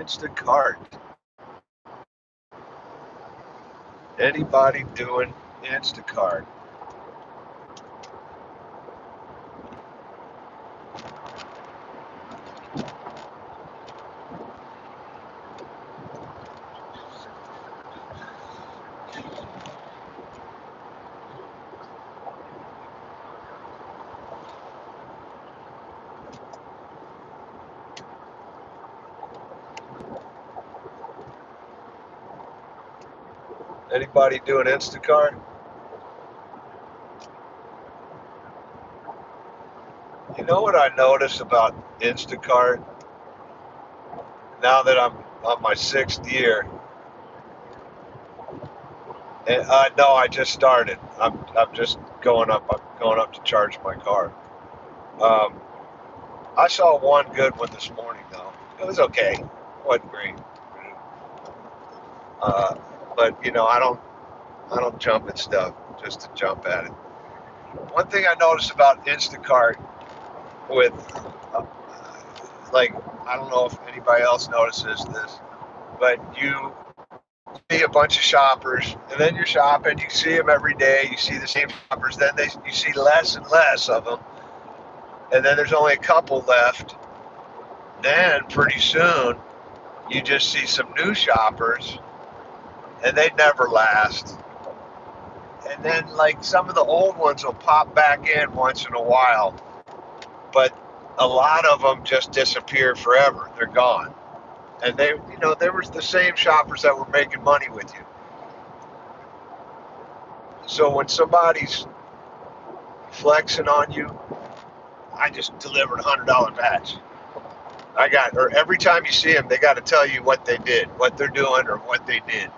Instacart. Anybody doing Instacart? Anybody doing Instacart? You know what I notice about Instacart now that I'm on my 6th year? And no, I just started. I'm just going up. I'm going up to charge my car. Um, I saw one good one this morning though. It was okay. It wasn't great. Uh, but I don't jump at stuff just to jump at it. One thing I noticed about Instacart with uh, like, I don't know if anybody else notices this, but you see a bunch of shoppers, and then you're shopping. You see them every day. You see the same shoppers. Then you see less and less of them, and then there's only a couple left. Then pretty soon, you just see some new shoppers, and they never last. And then like some of the old ones will pop back in once in a while, but a lot of them just disappear forever. They're gone. And they were the same shoppers that were making money with you. So when somebody's flexing on you, I just delivered a $100 batch. Or every time you see them, they got to tell you what they did, what they're doing, or what they did.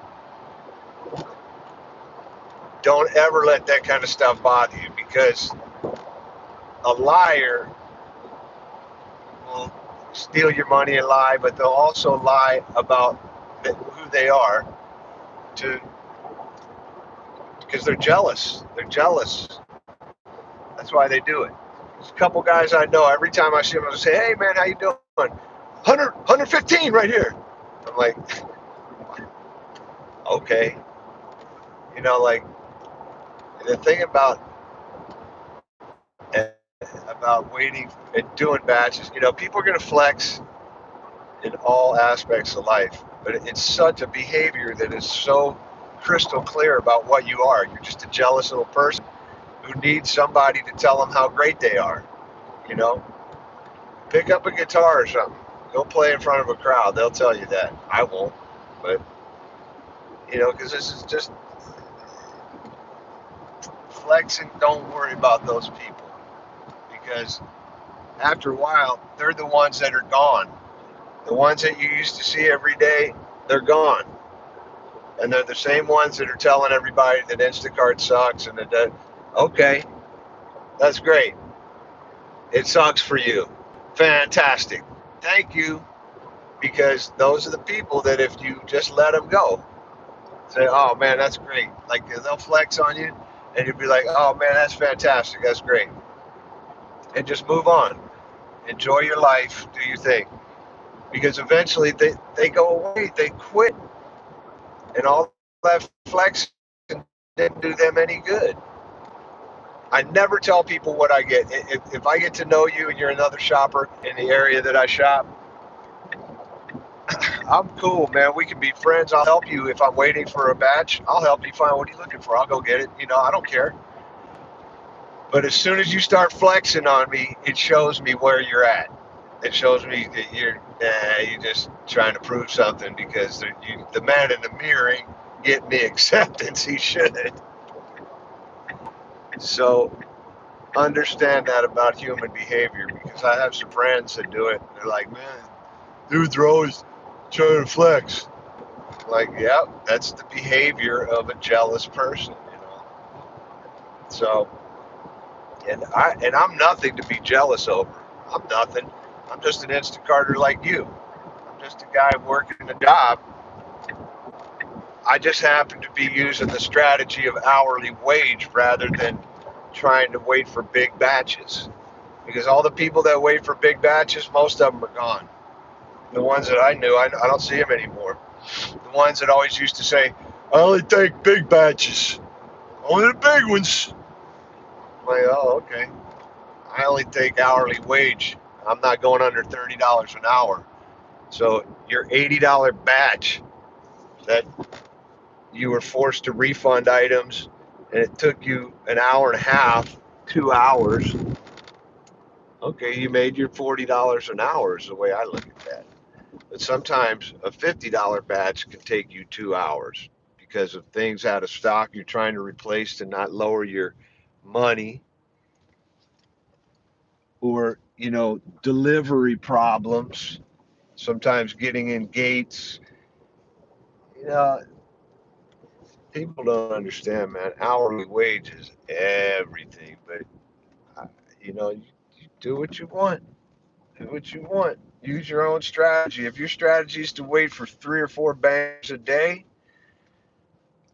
Don't ever let that kind of stuff bother you, because a liar will steal your money and lie, but they'll also lie about who they are because they're jealous. They're jealous. That's why they do it. There's a couple guys I know, every time I see them, I say, hey man, how you doing? 115 right here. I'm like, okay. Like, the thing about waiting and doing batches, people are going to flex in all aspects of life, but it's such a behavior that is so crystal clear about what you are. You're just a jealous little person who needs somebody to tell them how great they are. Pick up a guitar or something. Go play in front of a crowd. They'll tell you that. I won't, but because this is just flexing. Don't worry about those people, because after a while, they're the ones that are gone. The ones that you used to see every day, they're gone. And they're the same ones that are telling everybody that Instacart sucks and that, okay, that's great. It sucks for you. Fantastic. Thank you. Because those are the people that if you just let them go, say, oh man, that's great. Like, they'll flex on you and you'll be like, oh man, that's fantastic. That's great. And just move on. Enjoy your life. Do your thing. Because eventually they go away. They quit. And all that flex didn't do them any good. I never tell people what I get. If I get to know you and you're another shopper in the area that I shop, I'm cool, man. We can be friends. I'll help you if I'm waiting for a batch. I'll help you find what you're looking for. I'll go get it. I don't care. But as soon as you start flexing on me, it shows me where you're at. It shows me that you're just trying to prove something, because the man in the mirror ain't getting the acceptance he should. So understand that about human behavior, because I have some friends that do it. And they're like, man, dudes are always trying to flex. Like, yeah, that's the behavior of a jealous person. So, and I'm nothing to be jealous over. I'm nothing. I'm just an Instacarter like you. I'm just a guy working a job. I just happen to be using the strategy of hourly wage rather than trying to wait for big batches. Because all the people that wait for big batches, most of them are gone. The ones that I knew, I don't see them anymore. The ones that always used to say, I only take big batches, only the big ones. I'm like, oh, okay. I only take hourly wage. I'm not going under $30 an hour. So your $80 batch that you were forced to refund items and it took you an hour and a half, 2 hours. Okay, you made your $40 an hour is the way I look at that. But sometimes a $50 batch can take you 2 hours because of things out of stock you're trying to replace to not lower your money, or delivery problems, sometimes getting in gates. you know People don't understand, man. Hourly wage is everything, but uh, you do what you want. Do what you want. Use your own strategy. If your strategy is to wait for 3 or 4 bangers a day,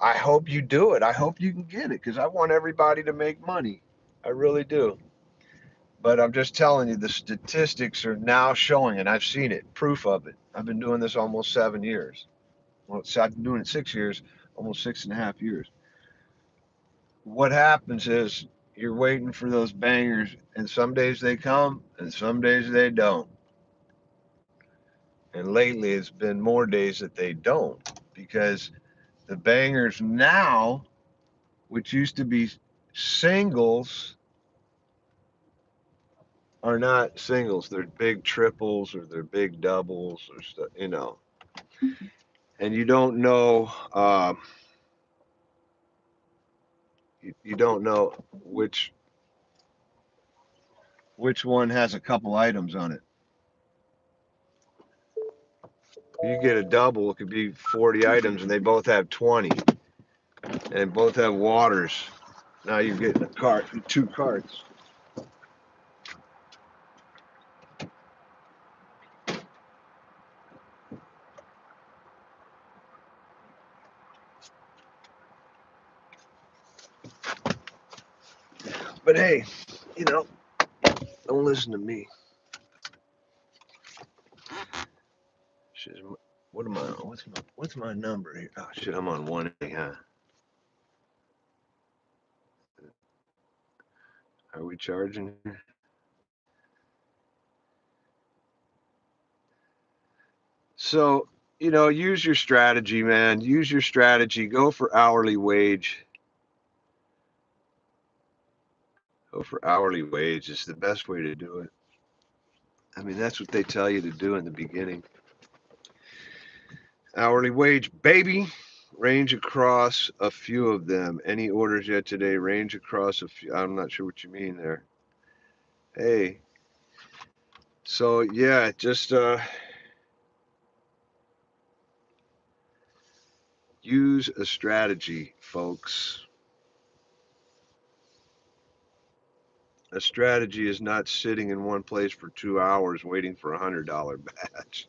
I hope you do it. I hope you can get it, because I want everybody to make money. I really do. But I'm just telling you, the statistics are now showing, and I've seen it, proof of it. I've been doing this almost 7 years. Well, I've been doing it 6 years, almost 6.5 years. What happens is you're waiting for those bangers, and some days they come, and some days they don't. And lately, it's been more days that they don't, because the bangers now, which used to be singles, are not singles. They're big triples or they're big doubles or stuff. And you don't know, you don't know which one has a couple items on it. You get a double, it could be 40 items, and they both have 20, and both have waters. Now you're getting two carts. But hey, don't listen to me. Shit, what am I on? What's my number here? Oh shit, I'm on 1A, huh? Are we charging here? So, use your strategy, man. Use your strategy. Go for hourly wage. Go for hourly wage. It's the best way to do it. I mean, that's what they tell you to do in the beginning. Hourly wage, baby. Range across a few of them. Any orders yet today? Range across a few. I'm not sure what you mean there. Hey. So, yeah, just use a strategy, folks. A strategy is not sitting in one place for 2 hours waiting for $100 batch.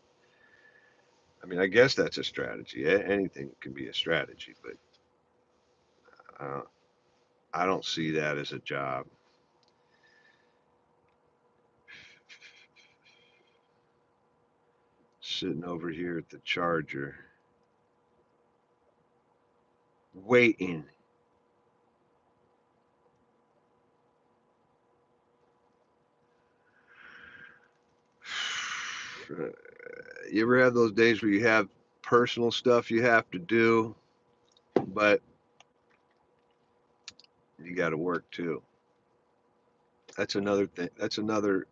I mean, I guess that's a strategy. Anything can be a strategy, but I don't see that as a job. Sitting over here at the charger, waiting. You ever have those days where you have personal stuff you have to do, but you got to work too? That's another thing. That's another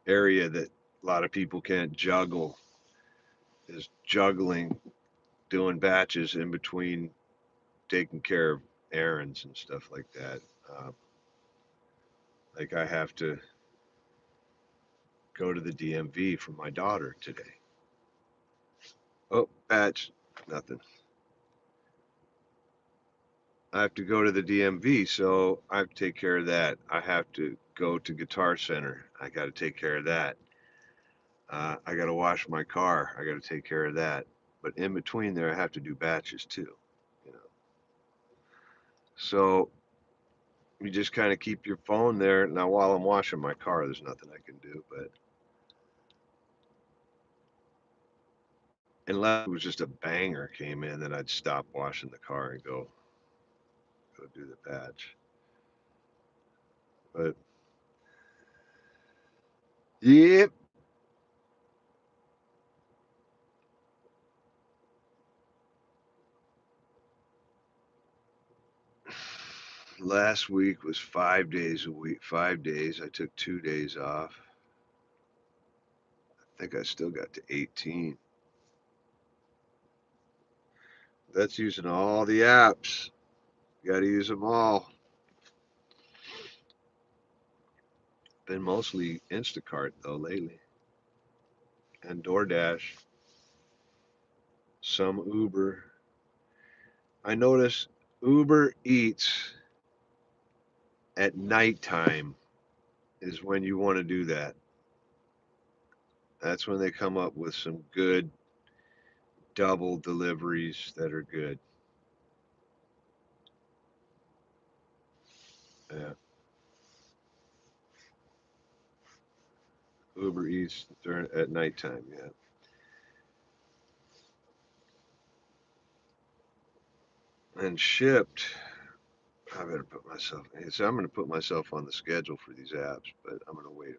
area that a lot of people can't juggle, is juggling, doing batches in between taking care of errands and stuff like that. Like I have to go to the DMV for my daughter today. Oh, batch, nothing. I have to go to the DMV, so I have to take care of that. I have to go to Guitar Center. I got to take care of that. I got to wash my car. I got to take care of that. But in between there, I have to do batches too. You know. So you just kind of keep your phone there. Now, while I'm washing my car, there's nothing I can do. But unless it was just a banger came in, then I'd stop washing the car and go do the patch. But yep. Last week was 5 days a week. 5 days. I took 2 days off. I think I still got to 18. That's using all the apps. You got to use them all. Been mostly Instacart though lately, and DoorDash. Some Uber. I notice Uber Eats at nighttime is when you want to do that. That's when they come up with some good double deliveries that are good. Yeah. Uber Eats during at nighttime, yeah. And shipped. I better put myself. So I'm going to put myself on the schedule for these apps, but I'm going to wait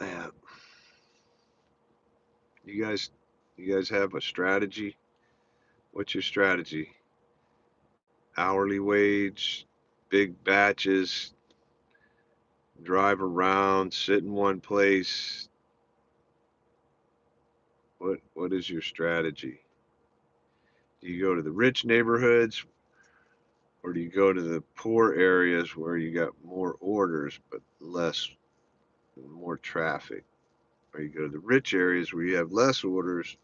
a minute. Yeah. You guys have a strategy? What's your strategy? Hourly wage, big batches, drive around, sit in one place. What is your strategy? Do you go to the rich neighborhoods or do you go to the poor areas where you got more orders but more traffic? Or you go to the rich areas where you have less orders,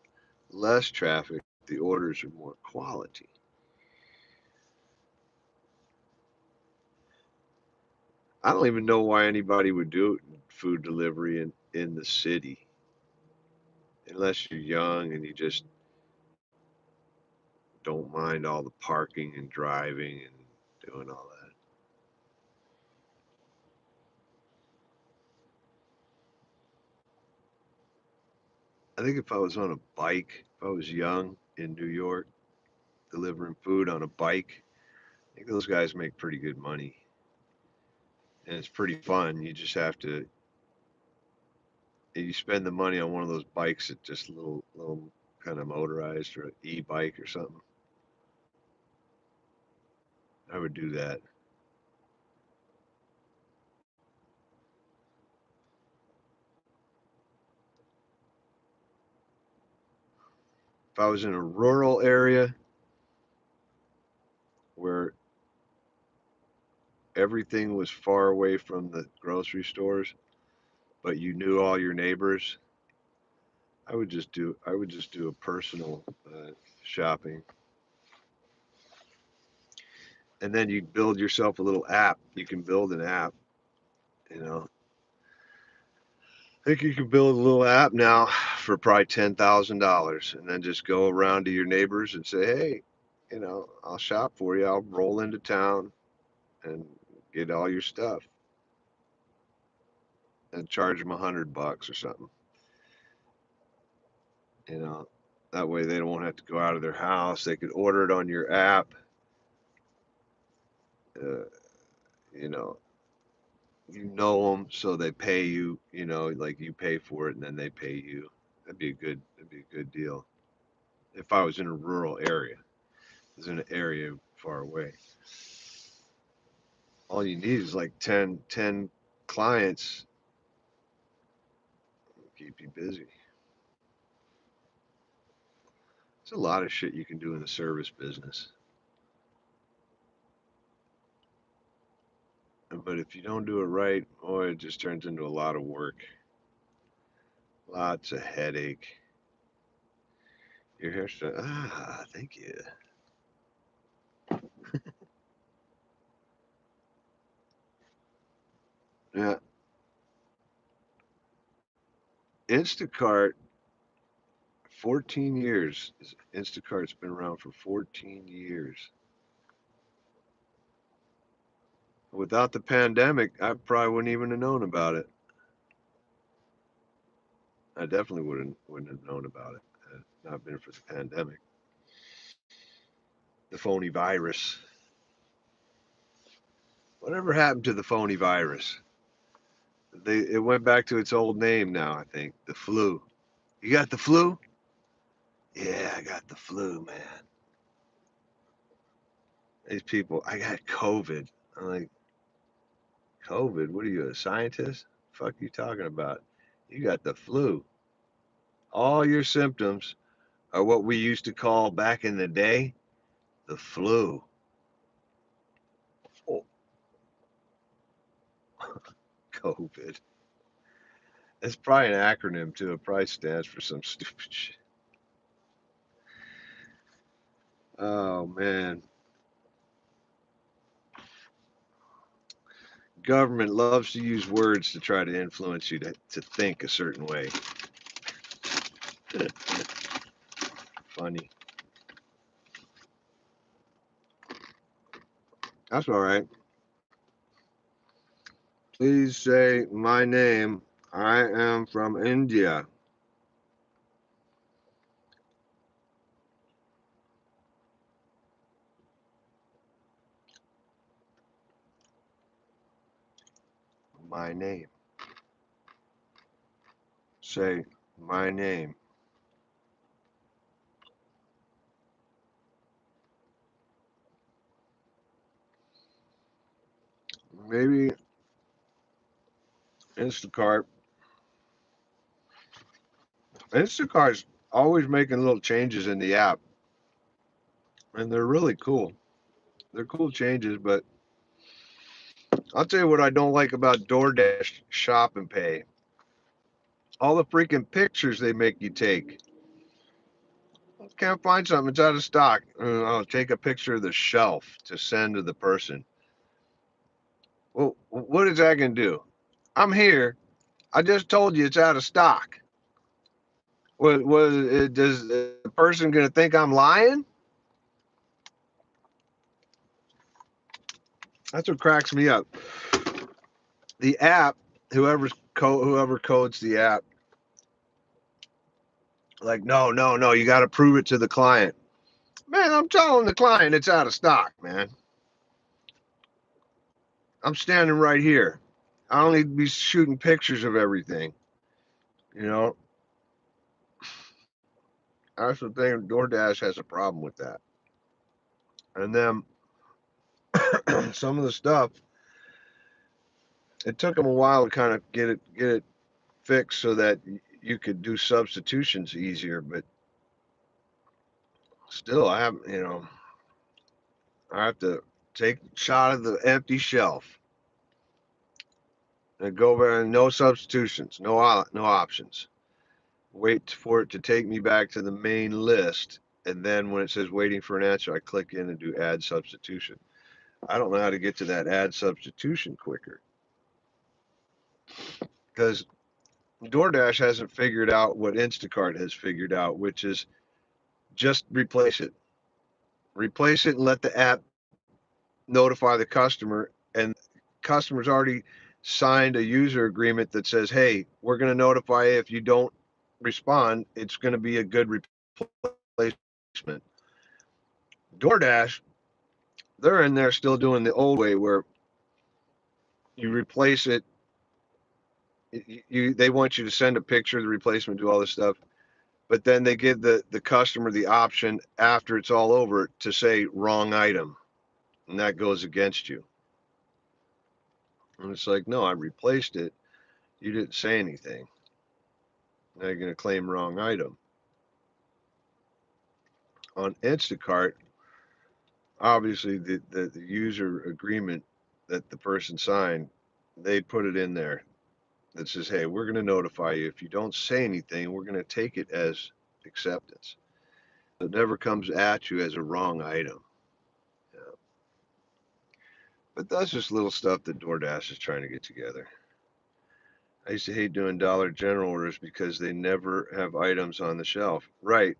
less traffic, the orders are more quality. I don't even know why anybody would do food delivery in the city unless you're young and you just don't mind all the parking and driving and doing all that. I think if I was on a bike, if I was young in New York, delivering food on a bike, I think those guys make pretty good money. And it's pretty fun. You just have to, you spend the money on one of those bikes that just little kind of motorized or an e-bike or something. I would do that. If I was in a rural area where everything was far away from the grocery stores, but you knew all your neighbors, I would just do a personal shopping, and then you build yourself a little app. You can build an app, you know. I think you can build a little app now for probably $10,000, and then just go around to your neighbors and say, hey, I'll shop for you. I'll roll into town and get all your stuff, and charge them $100 or something. You know, that way they don't have to go out of their house. They could order it on your app. Uh, you know, you know them, so they pay you. Like you pay for it, and then they pay you. That'd be a good deal. If I was in a rural area, I was in an area far away. All you need is like 10 clients. Keep you busy. There's a lot of shit you can do in the service business. But if you don't do it right, boy, it just turns into a lot of work. Lots of headache. Your hairstyle. Thank you. Yeah. Instacart, 14 years. Instacart's been around for 14 years. Without the pandemic, I probably wouldn't even have known about it. I definitely wouldn't have known about it had it not been for the pandemic. The phony virus. Whatever happened to the phony virus? It went back to its old name now, I think. The flu. You got the flu? Yeah, I got the flu, man. These people, I got COVID. I'm like, COVID? What are you, a scientist? Fuck you talking about? You got the flu. All your symptoms are what we used to call back in the day the flu. Oh, COVID. It's probably an acronym too. It probably stands for some stupid shit. Oh man. Government loves to use words to try to influence you to think a certain way. Funny. That's all right. Please say my name. I am from India. My name. Say my name. Maybe Instacart. Instacart's always making little changes in the app, and they're really cool. They're cool changes, but I'll tell you what I don't like about DoorDash Shop and Pay. All the freaking pictures they make you take. Can't find something, it's out of stock. I'll take a picture of the shelf to send to the person. Well, what is that going to do? I'm here. I just told you it's out of stock. Does the person going to think I'm lying? That's what cracks me up. The app, whoever codes the app, like, no, you got to prove it to the client. Man, I'm telling the client it's out of stock, man. I'm standing right here. I don't need to be shooting pictures of everything. You know, that's the thing. DoorDash has a problem with that. And then some of the stuff, it took them a while to kind of get it fixed so that you could do substitutions easier. But still, I have I have to take a shot of the empty shelf and go over and no substitutions, no options. Wait for it to take me back to the main list, and then when it says waiting for an answer, I click in and do add substitution. I don't know how to get to that add substitution quicker because DoorDash hasn't figured out what Instacart has figured out, which is just replace it. Replace it and let the app notify the customer, and customer's already signed a user agreement that says, hey, we're going to notify you if you don't respond. It's going to be a good replacement. DoorDash, they're in there still doing the old way where you replace it. They want you to send a picture of the replacement, do all this stuff, but then they give the customer the option after it's all over to say wrong item, and that goes against you. And it's like, no, I replaced it. You didn't say anything. Now you're going to claim wrong item. On Instacart, obviously the user agreement that the person signed, they put it in there that says, hey, we're going to notify you. If you don't say anything, we're going to take it as acceptance. It never comes at you as a wrong item. Yeah. But that's just little stuff that DoorDash is trying to get together. I used to hate doing Dollar General orders because they never have items on the shelf. Right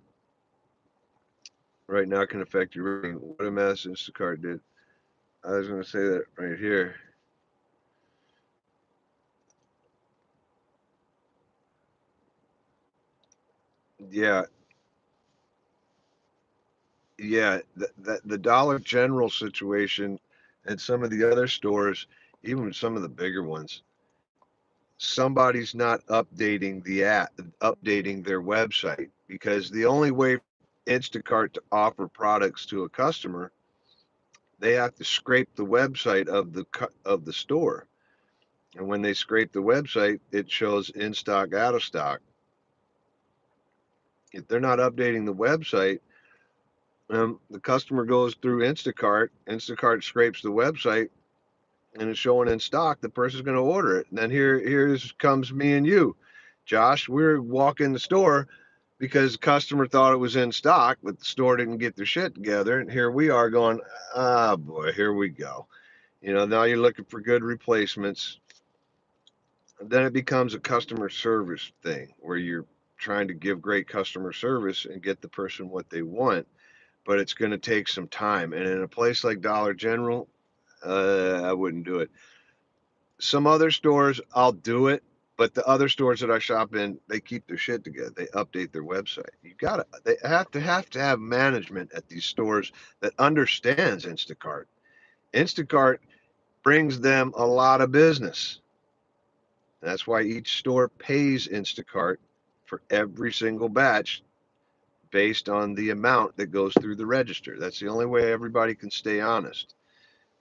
now can affect your rating. What a mess Instacart did. I was going to say that right here. Yeah, yeah. The Dollar General situation and some of the other stores, even some of the bigger ones, somebody's not updating the app, updating their website, because the only way Instacart to offer products to a customer, they have to scrape the website of the store. And when they scrape the website, it shows in stock, out of stock. If they're not updating the website, the customer goes through Instacart. Instacart scrapes the website, and it's showing in stock. The person's going to order it. And then here's comes me and you, Josh. We're walking the store because the customer thought it was in stock, but the store didn't get their shit together. And here we are going, ah, boy, here we go. Now you're looking for good replacements. And then it becomes a customer service thing where you're trying to give great customer service and get the person what they want, but it's going to take some time. And in a place like Dollar General, I wouldn't do it. Some other stores, I'll do it, but the other stores that I shop in, they keep their shit together. They update their website. They have management at these stores that understands Instacart. Instacart brings them a lot of business. That's why each store pays Instacart for every single batch based on the amount that goes through the register. That's the only way everybody can stay honest.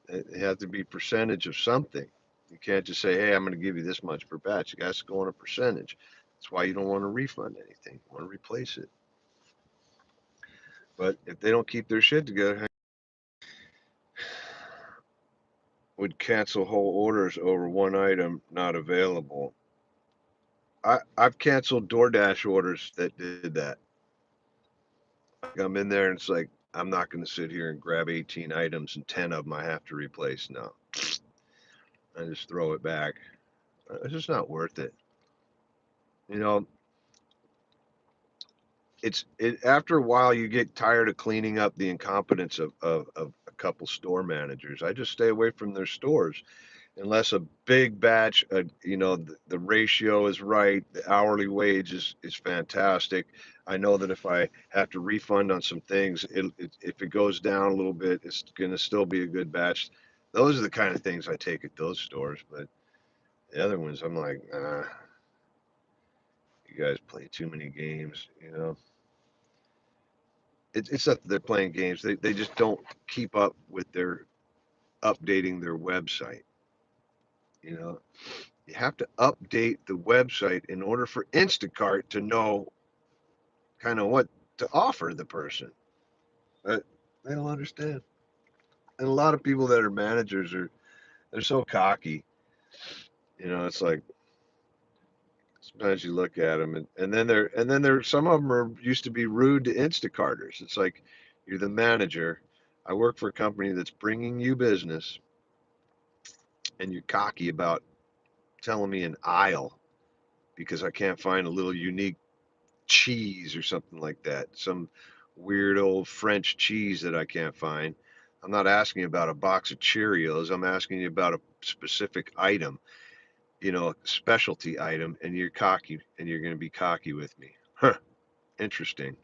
It has to be percentage of something. You can't just say, hey, I'm going to give you this much per batch. It has to go on a percentage. That's why you don't want to refund anything. You want to replace it. But if they don't keep their shit together, would cancel whole orders over one item not available. I've canceled DoorDash orders that did that. I'm in there and it's like, I'm not going to sit here and grab 18 items and 10 of them I have to replace. No, I just throw it back. It's just not worth it. You know, after a while you get tired of cleaning up the incompetence of a couple store managers. I just stay away from their stores unless a big batch, the ratio is right, the hourly wage is fantastic. I know that if I have to refund on some things, if it goes down a little bit, it's going to still be a good batch. Those are the kind of things I take at those stores. But the other ones, I'm like, you guys play too many games. It's not that they're playing games. They just don't keep up with their updating their website. You know, you have to update the website in order for Instacart to know kind of what to offer the person. But they don't understand. And a lot of people that are managers they're so cocky. It's like sometimes you look at them and then some of them are used to be rude to Instacarters. It's like you're the manager. I work for a company that's bringing you business, and you're cocky about telling me an aisle because I can't find a little unique cheese or something like that. Some weird old French cheese that I can't find. I'm not asking about a box of Cheerios. I'm asking you about a specific item, specialty item, and you're cocky and you're going to be cocky with me. Huh, interesting.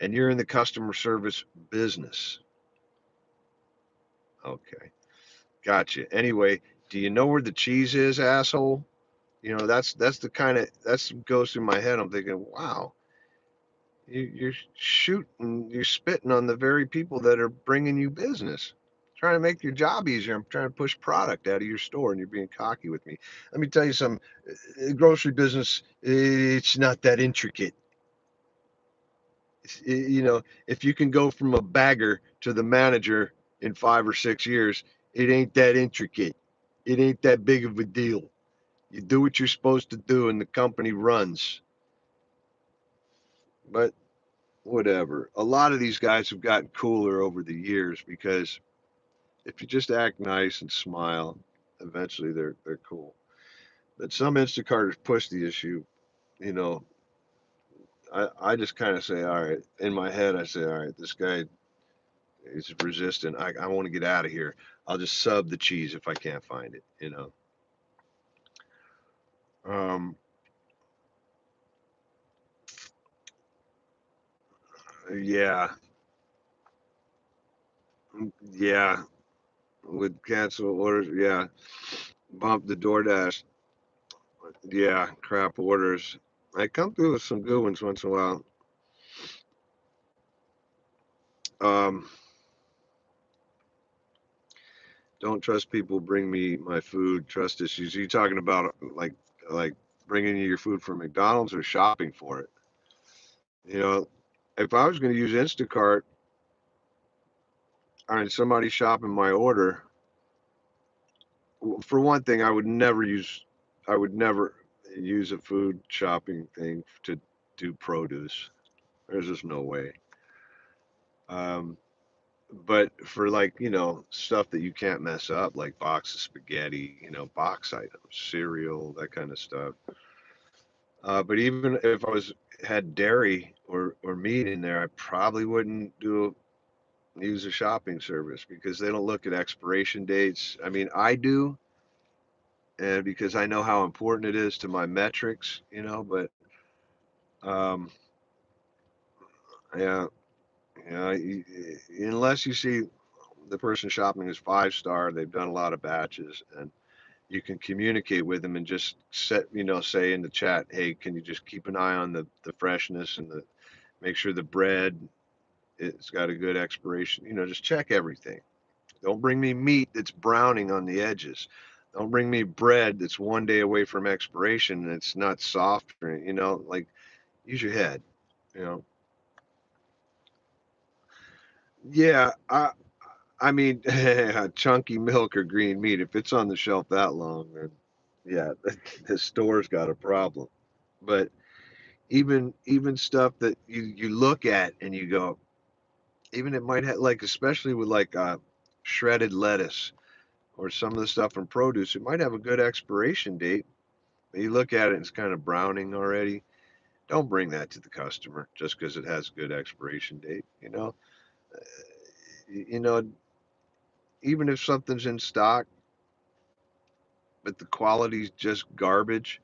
And you're in the customer service business. Okay, gotcha. Anyway, do you know where the cheese is, asshole? That's the kind of that's goes through my head. I'm thinking, wow, you're spitting on the very people that are bringing you business, trying to make your job easier. I'm trying to push product out of your store, and you're being cocky with me. Let me tell you something. Grocery business, it's not that intricate. If you can go from a bagger to the manager in 5 or 6 years, it ain't that intricate. It ain't that big of a deal. You do what you're supposed to do, and the company runs. But whatever. A lot of these guys have gotten cooler over the years because if you just act nice and smile, eventually they're cool. But some Instacarters push the issue. You know, I just kind of say, all right. In my head, I say, all right, this guy is resistant. I want to get out of here. I'll just sub the cheese if I can't find it. Um, Yeah, yeah, with cancel orders. Yeah, bump the DoorDash. Yeah, crap orders. I come through with some good ones once in a while. Um, don't trust people bring me my food. Trust issues. Are you talking about like bringing you your food from McDonald's or shopping for it? You know, if I was going to use Instacart and somebody shopping my order, for one thing, I would never use a food shopping thing to do produce. There's just no way. Um, but for like, stuff that you can't mess up, like box of spaghetti, box items, cereal, that kind of stuff. But even if I was had dairy or meat in there, I probably wouldn't use a shopping service because they don't look at expiration dates. I mean, I do, and because I know how important it is to my metrics, but um, yeah, unless you see the person shopping is 5 star, they've done a lot of batches, and you can communicate with them and just say in the chat, hey, can you just keep an eye on the freshness and make sure the bread it's got a good expiration. Just check everything. Don't bring me meat that's browning on the edges. Don't bring me bread that's 1 day away from expiration and it's not soft. Or, like use your head. You know. Yeah, I mean, chunky milk or green meat. If it's on the shelf that long, then yeah, the store's got a problem. But even stuff that you look at and you go, even it might have like, especially with like shredded lettuce or some of the stuff from produce, it might have a good expiration date. But you look at it and it's kind of browning already. Don't bring that to the customer just because it has a good expiration date. You know, even if something's in stock but the quality's just garbage,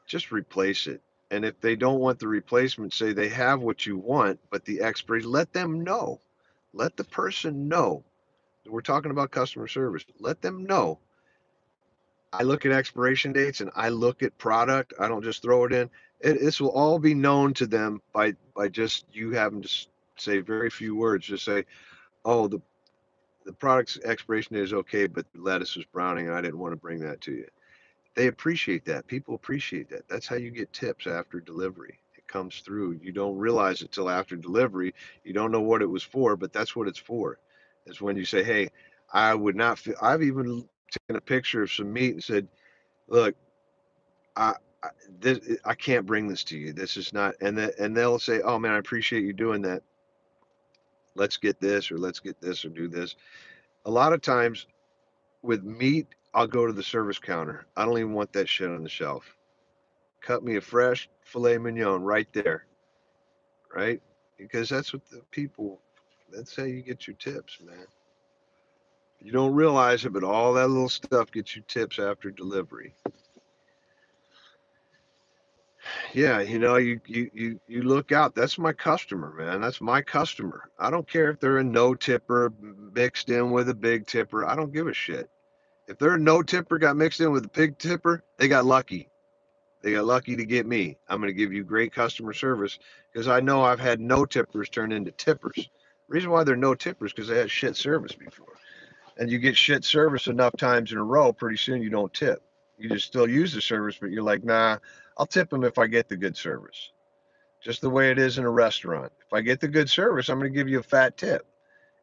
just replace it. And if they don't want the replacement, say they have what you want, but the expiration, let them know. Let the person know. We're talking about customer service. Let them know. I look at expiration dates and I look at product. I don't just throw it in. This will all be known to them by just you having to say very few words. Just say, "Oh, the product's expiration date is okay, but the lettuce is browning, and I didn't want to bring that to you." They appreciate that. People appreciate that. That's how you get tips after delivery. It comes through. You don't realize it till after delivery. You don't know what it was for, but that's what it's for. It's when you say, "Hey, I would not feel." I've even taken a picture of some meat and said, "Look, I, I I can't bring this to you. This is not." And they'll say, "Oh man, I appreciate you doing that. Let's get this, or let's get this, or do this." A lot of times with meat, I'll go to the service counter. I don't even want that shit on the shelf. Cut me a fresh filet mignon right there, right? Because that's what the people, that's how you get your tips, man. You don't realize it, but all that little stuff gets you tips after delivery. Yeah, you look out. That's my customer, man. That's my customer. I don't care if they're a no tipper mixed in with a big tipper. I don't give a shit. If they're a no tipper got mixed in with a big tipper, they got lucky. They got lucky to get me. I'm going to give you great customer service because I know I've had no tippers turn into tippers. The reason why they're no tippers because they had shit service before. And you get shit service enough times in a row, pretty soon you don't tip. You just still use the service, but you're like, nah, I'll tip them if I get the good service. Just the way it is in a restaurant. If I get the good service, I'm going to give you a fat tip.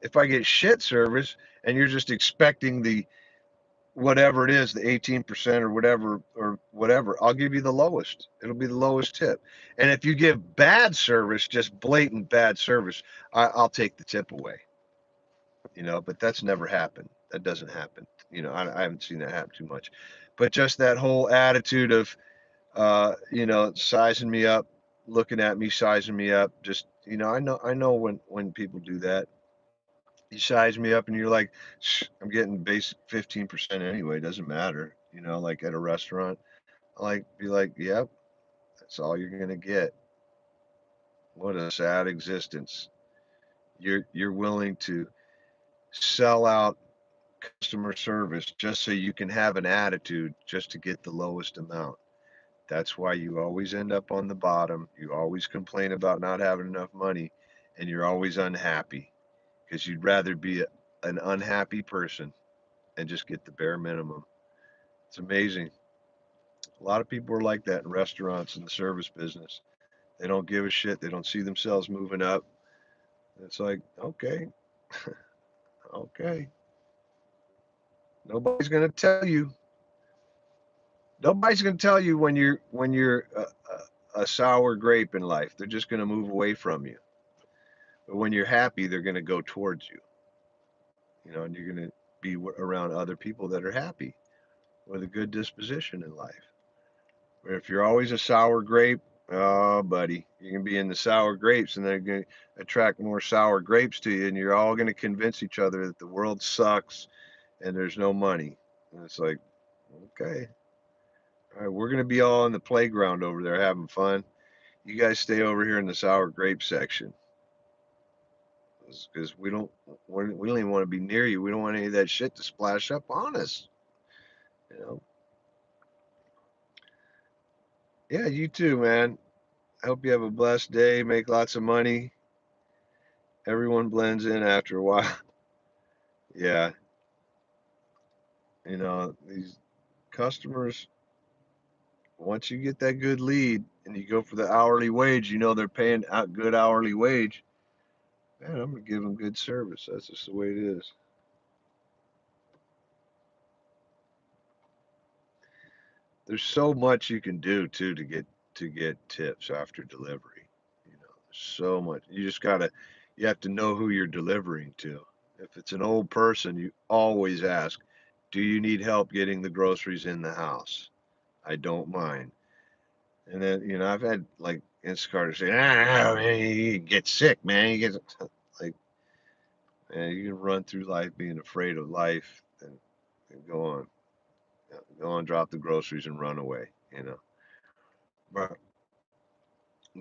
If I get shit service and you're just expecting the whatever it is, the 18% or whatever, I'll give you the lowest. It'll be the lowest tip. And if you give bad service, just blatant bad service, I'll take the tip away. But that's never happened. That doesn't happen. I haven't seen that happen too much. But just that whole attitude of, sizing me up, looking at me, sizing me up. Just, I know when people do that, you size me up and you're like, I'm getting basic 15% anyway. It doesn't matter. Like at a restaurant, I be like, yep, that's all you're going to get. What a sad existence. you're willing to sell out customer service just so you can have an attitude just to get the lowest amount. That's why you always end up on the bottom. You always complain about not having enough money, and you're always unhappy because you'd rather be an unhappy person and just get the bare minimum. It's amazing. A lot of people are like that in restaurants and the service business. They don't give a shit. They don't see themselves moving up. It's like, okay, okay. Nobody's going to tell you. Nobody's going to tell you when you're a sour grape in life. They're just going to move away from you. But when you're happy, they're going to go towards you. You know, and you're going to be around other people that are happy with a good disposition in life. But if you're always a sour grape, oh, buddy, you're going to be in the sour grapes, and they're going to attract more sour grapes to you, and you're all going to convince each other that the world sucks and there's no money. And it's like, okay, all right, we're going to be all in the playground over there having fun. You guys stay over here in the sour grape section because we don't even want to be near you. We don't want any of that shit to splash up on us. You know. Yeah, you too, man. I hope you have a blessed day. Make lots of money. Everyone blends in after a while. Yeah, these customers. Once you get that good lead and you go for the hourly wage, they're paying out good hourly wage. Man, I'm gonna give them good service. That's just the way it is. There's so much you can do too to get tips after delivery. There's so much. You have to know who you're delivering to. If it's an old person, you always ask, "Do you need help getting the groceries in the house?" I don't mind. And then, I've had like Instacarters say, "Ah, man, you get sick, man. You get like, man, you can run through life being afraid of life and go on, drop the groceries and run away. But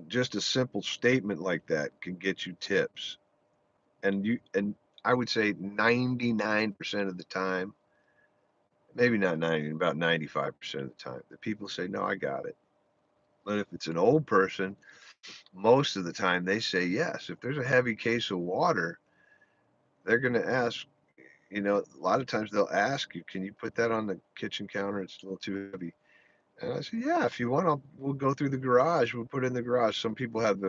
just a simple statement like that can get you tips. And I would say 99% of the time, maybe not 90, about 95% of the time, the people say, "No, I got it." But if it's an old person, most of the time they say yes. If there's a heavy case of water, they're going to ask, a lot of times they'll ask you, "Can you put that on the kitchen counter? It's a little too heavy." And I say, "Yeah, if you want, we'll go through the garage. We'll put it in the garage." Some people have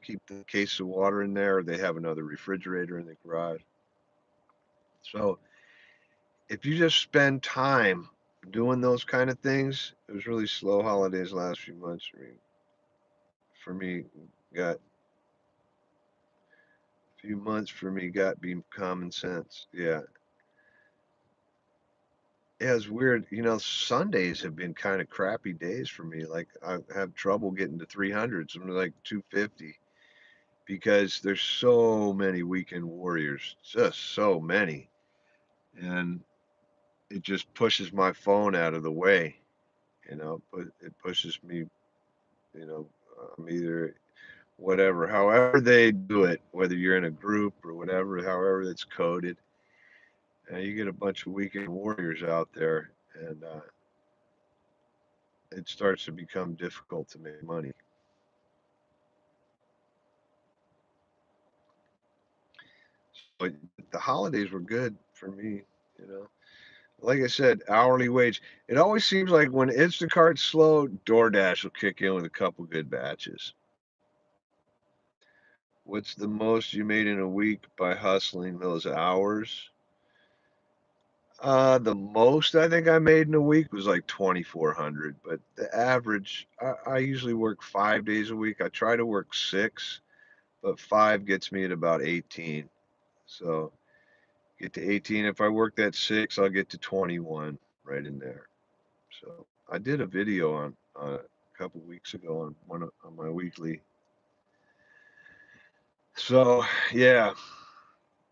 keep the case of water in there, or they have another refrigerator in the garage. So if you just spend time doing those kind of things, it was really slow holidays last few months. I mean, for me, got a few months for me got be common sense. Yeah. Yeah, it's weird. Sundays have been kind of crappy days for me. Like I have trouble getting to 300s. I'm like 250 because there's so many weekend warriors, just so many. And it just pushes my phone out of the way, but it pushes me, I'm either whatever, however they do it, whether you're in a group or whatever, however it's coded, you get a bunch of weekend warriors out there, and it starts to become difficult to make money. But the holidays were good for me, you know. Like I said, hourly wage. It always seems like when Instacart's slow, DoorDash will kick in with a couple good batches. What's the most you made in a week by hustling those hours? The most I think I made in a week was like 2,400, but the average, I usually work 5 days a week. I try to work six, but five gets me at about 18. So get to 18. If I work that six, I'll get to 21 right in there. So I did a video on a couple weeks ago on my weekly. So yeah,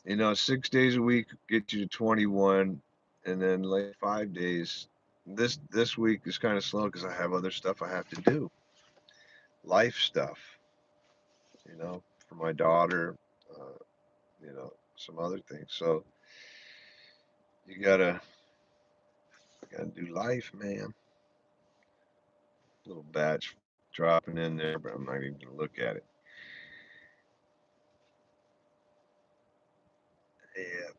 6 days a week get you to 21, and then like 5 days. This week is kind of slow because I have other stuff I have to do, life stuff, for my daughter. you know, some other things. So you gotta do life, man. Little batch dropping in there, but I'm not even gonna look at it. Yeah,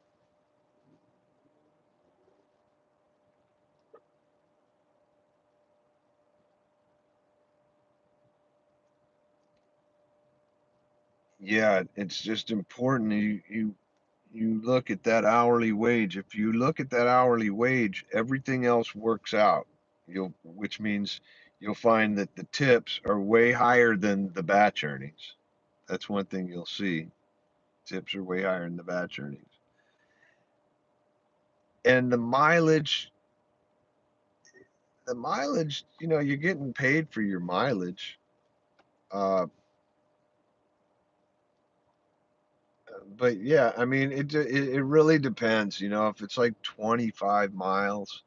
yeah, it's just important you look at that hourly wage. If you look at that hourly wage, everything else works out. Which means you'll find that the tips are way higher than the batch earnings. That's one thing you'll see. Tips are way higher than the batch earnings. And the mileage, you're getting paid for your mileage. Uh, but yeah, I mean, it really depends. If it's like 25 miles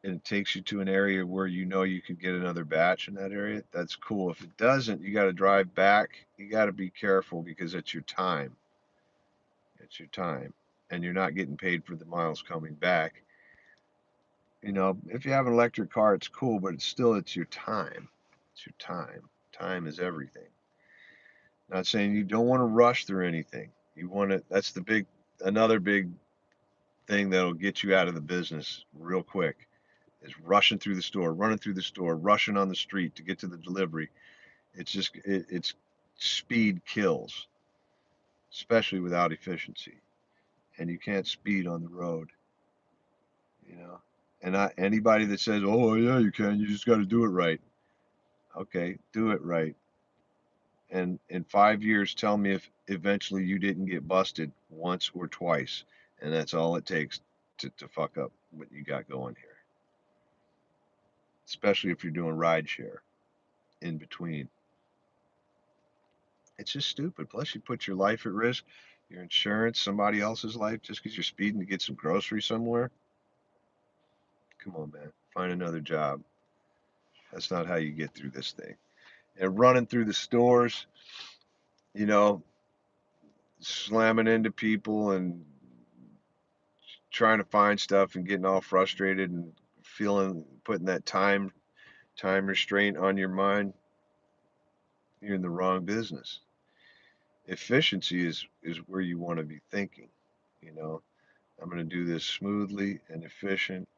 and it takes you to an area where you can get another batch in that area, that's cool. If it doesn't, you got to drive back. You got to be careful because it's your time. It's your time, and you're not getting paid for the miles coming back. If you have an electric car, it's cool, but it's your time. It's your time. Time is everything. Not saying you don't want to rush through anything. You want to, that's another big thing that'll get you out of the business real quick is rushing through the store, running through the store, rushing on the street to get to the delivery. It's speed kills, especially without efficiency. And you can't speed on the road, you know. And anybody that says, "Oh yeah, you can," you just got to do it right. Okay, do it right. And in 5 years, tell me if eventually you didn't get busted once or twice, and that's all it takes to fuck up what you got going here. Especially if you're doing ride share in between. It's just stupid. Plus, you put your life at risk, your insurance, somebody else's life, just because you're speeding to get some groceries somewhere. Come on, man. Find another job. That's not how you get through this thing. And running through the stores, you know, slamming into people and trying to find stuff and getting all frustrated and putting that time restraint on your mind, you're in the wrong business. Efficiency is where you want to be thinking, you know. I'm going to do this smoothly and efficient,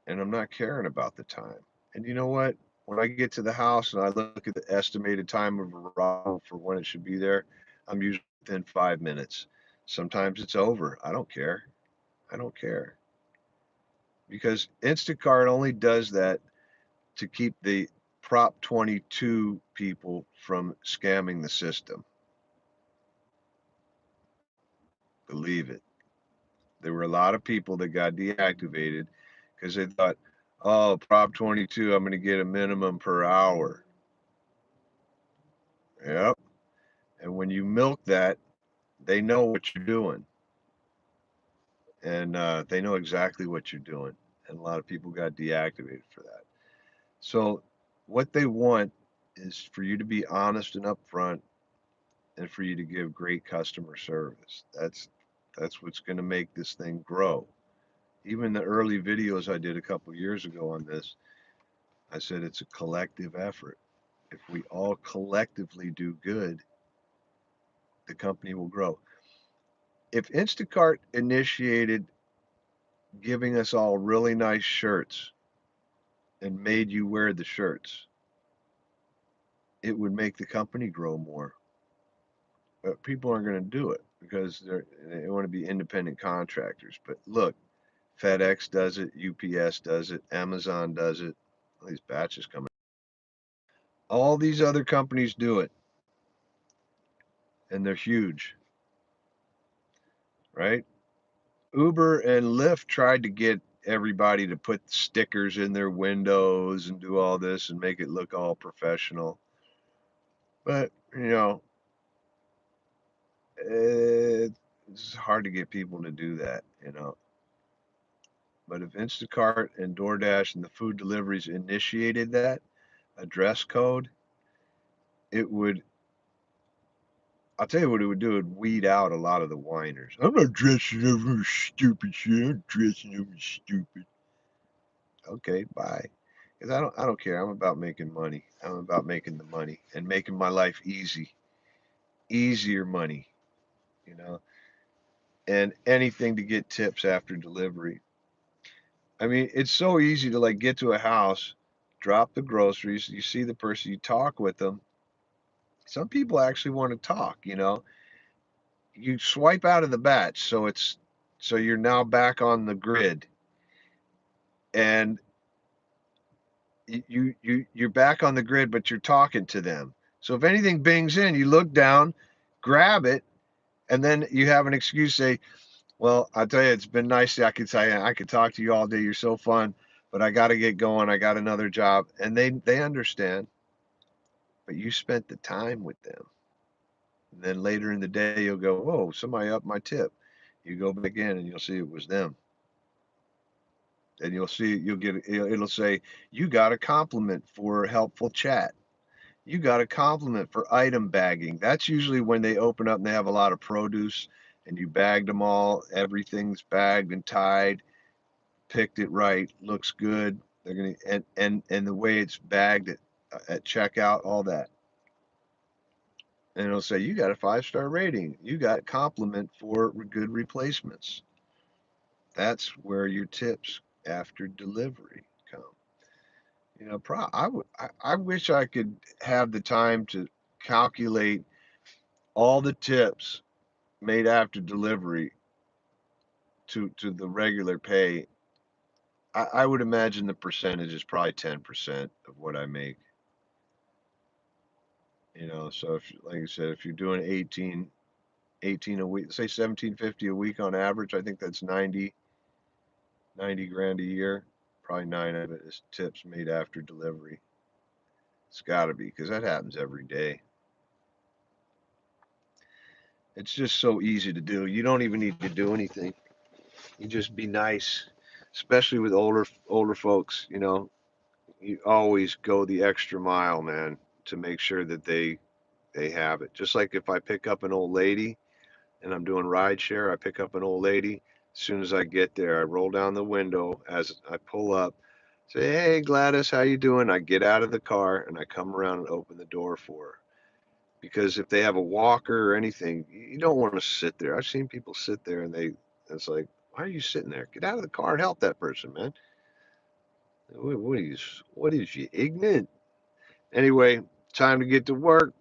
and I'm not caring about the time. And you know what? When I get to the house and I look at the estimated time of arrival for when it should be there, I'm usually within 5 minutes. Sometimes it's over. I don't care. I don't care. Because Instacart only does that to keep the Prop 22 people from scamming the system. Believe it. There were a lot of people that got deactivated because they thought, oh, Prop 22, I'm going to get a minimum per hour. Yep. And when you milk that, they know what you're doing. And they know exactly what you're doing. And a lot of people got deactivated for that. So, what they want is for you to be honest and upfront and for you to give great customer service. That's what's going to make this thing grow. Even the early videos I did a couple years ago on this, I said it's a collective effort. If we all collectively do good, the company will grow. If Instacart initiated giving us all really nice shirts and made you wear the shirts, it would make the company grow more. But people aren't going to do it because they want to be independent contractors. But look, FedEx does it, UPS does it, Amazon does it. All these batches coming. All these other companies do it, and they're huge, right? Uber and Lyft tried to get everybody to put stickers in their windows and do all this and make it look all professional. But, it's hard to get people to do that. But if Instacart and DoorDash and the food deliveries initiated that, a dress code, it would I'll tell you what it would do. It would weed out a lot of the whiners. I'm not dressing up for stupid shit. I'm dressing up for stupid. Okay, bye. Because I don't care. I'm about making money. I'm about making the money and making my life easy, easier money, you know, and anything to get tips after delivery. I mean, it's so easy to like get to a house, drop the groceries, you see the person, you talk with them. Some people actually want to talk, you know. You swipe out of the batch, so you're now back on the grid, and you're back on the grid, but you're talking to them. So if anything bings in, you look down, grab it, and then you have an excuse. Say, "Well, I tell you, it's been nice. I could talk to you all day. You're so fun, but I got to get going. I got another job," and they understand. But you spent the time with them. And then later in the day, you'll go, "Whoa, somebody upped my tip." You go back in, and you'll see it was them. And you'll see it'll say you got a compliment for helpful chat. You got a compliment for item bagging. That's usually when they open up and they have a lot of produce and you bagged them all. Everything's bagged and tied, picked it right, looks good. They're gonna and the way it's bagged at checkout, all that. And it'll say you got a 5-star rating. You got compliment for good replacements. That's where your tips after delivery come. You know, I wish I could have the time to calculate all the tips made after delivery to the regular pay. I would imagine the percentage is probably 10% of what I make. You know, so if, like I said, if you're doing 18 a week, say 1750 a week on average, I think that's 90 grand a year. Probably nine of it is tips made after delivery. It's got to be because that happens every day. It's just so easy to do. You don't even need to do anything. You just be nice, especially with older folks. You know, you always go the extra mile, man, to make sure that they have it. Just like if I pick up an old lady and I'm doing ride share, I pick up an old lady. As soon as I get there, I roll down the window as I pull up, say, "Hey Gladys, how you doing?" I get out of the car and I come around and open the door for her. Because if they have a walker or anything, you don't want to sit there. I've seen people sit there and it's like, why are you sitting there? Get out of the car and help that person, man. What is you ignorant? Anyway, time to get to work.